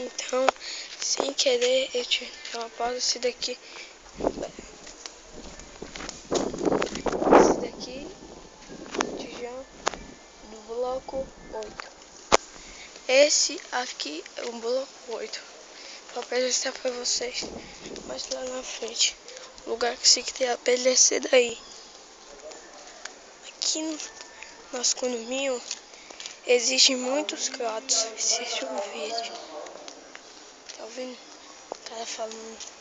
Então, sem querer, eu tive uma pausa. Esse daqui tijolo do bloco 8. Esse aqui é o bloco 8. Vou apresentar para vocês mais lá na frente. O lugar que se quer apelhecer daí. Aqui no nosso condomínio existem muitos gatos. Assiste um vídeo. Tá ouvindo? O cara falando.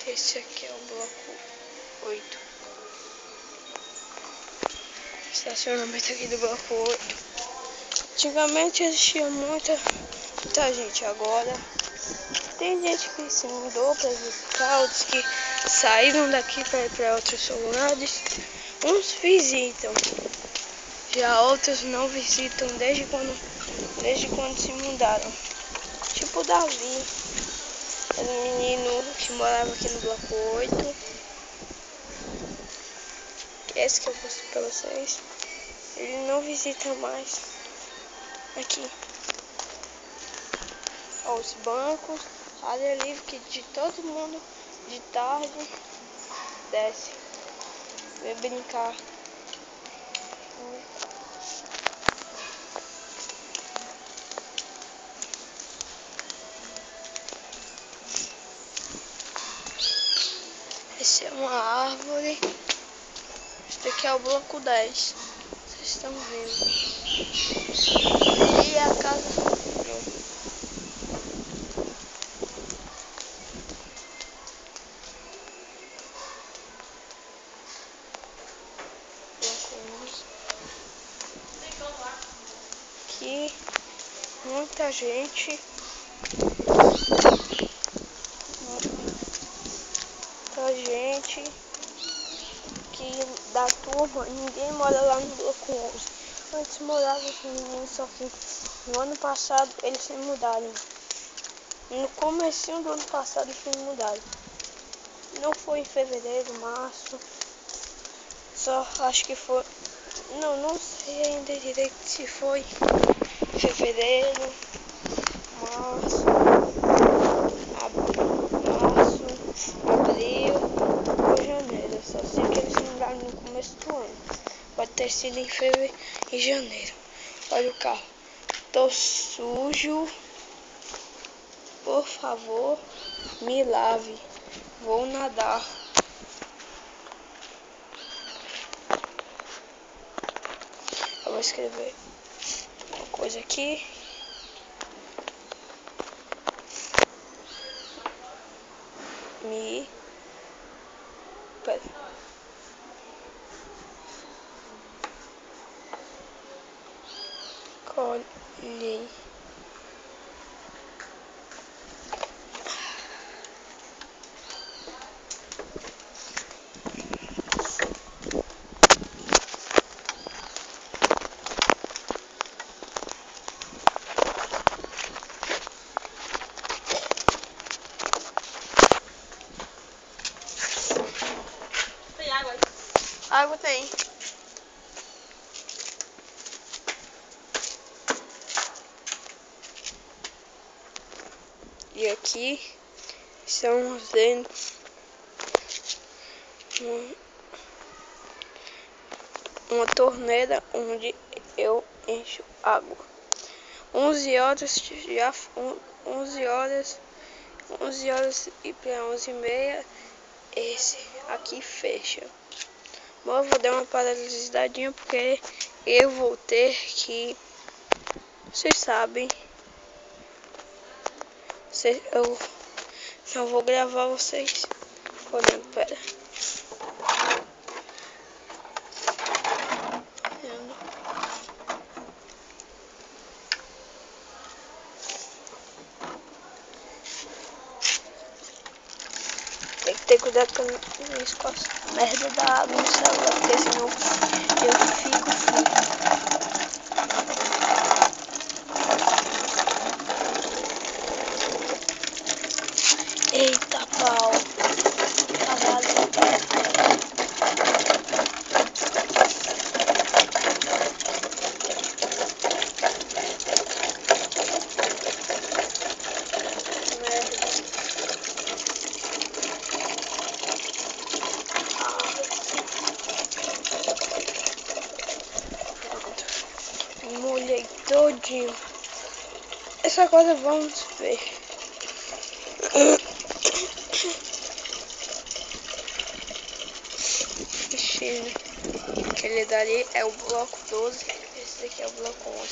Esse aqui é o bloco 8. Estacionamento aqui do bloco 8. Antigamente existia muita gente. Agora tem gente que se mudou para outros que saíram daqui para ir para outros lugares. Uns visitam, já outros não visitam desde quando se mudaram. Tipo o Davi, era um menino que morava aqui no bloco 8. Esse que eu mostrei pra vocês. Ele não visita mais aqui. Ó, os bancos, área livre que de todo mundo de tarde desce. Vem brincar. Esse é uma árvore. Esse daqui é o bloco 10. Vocês estão vendo. E a casa bloco 11. Aqui muita gente. Que da turma, ninguém mora lá no bloco 11. Antes morava os meninos, só que no ano passado eles se mudaram. No comecinho do ano passado eles se mudaram. Não foi em fevereiro, março. Só acho que foi. Não sei ainda direito se foi fevereiro, março, abril ou janeiro. Só sei que eles se mudaram no começo do ano. Pode ter sido em fevereiro e janeiro. Olha o carro. Tô sujo. Por favor, me lave. Vou nadar. Eu vou escrever uma coisa aqui. Colhei. Tem água aí? Água tem. E aqui estamos vendo uma torneira onde eu encho água. 11 horas já 11 horas e para 11h30 esse aqui fecha. Bom, eu vou dar uma paralisadinha porque eu vou ter que, vocês sabem, eu não vou gravar vocês olhando, pera. Tem que ter cuidado com isso, com a merda da água no celular, porque senão eu fico rapidinho. Essa coisa vamos ver. Aquele dali é o bloco 12, esse daqui é o bloco 11.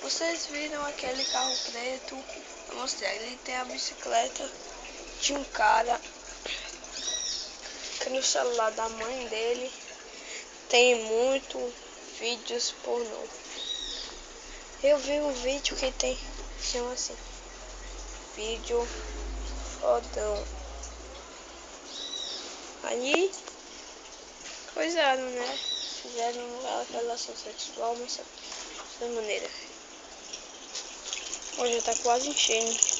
Vocês viram aquele carro preto? Eu mostrei, ele tem a bicicleta de um cara que no celular da mãe dele tem muito vídeos pornô. Eu vi um vídeo que tem, chama assim, vídeo fodão. Aí, coisaram, né? Fizeram uma relação sexual, mas dessa maneira. Hoje tá quase enchendo.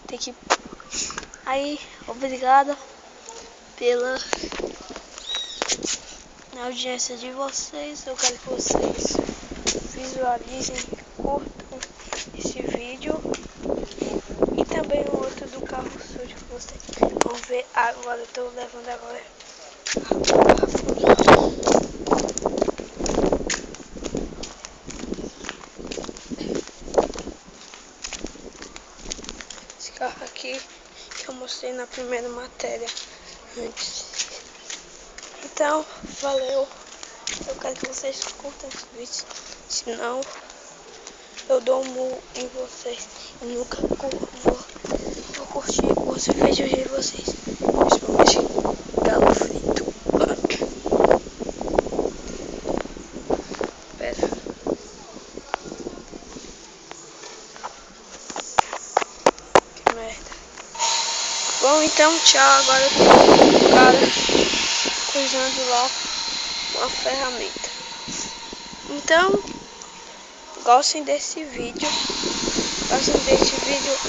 Tem que... Aí, obrigada pela audiência de vocês. Eu quero que vocês visualizem, curtam esse vídeo e também o outro do carro sujo que vocês vão ver agora. Eu tô levando agora esse carro aqui que eu mostrei na primeira matéria antes. Então, valeu. Eu quero que vocês curtam esse vídeo, senão eu dou um murro em vocês e nunca vou curtir os vídeos de vocês, principalmente galo frito. Pera. Que merda. Bom, então tchau. Agora tem um cara coisando lá uma ferramenta. Então, gostem desse vídeo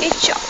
e tchau.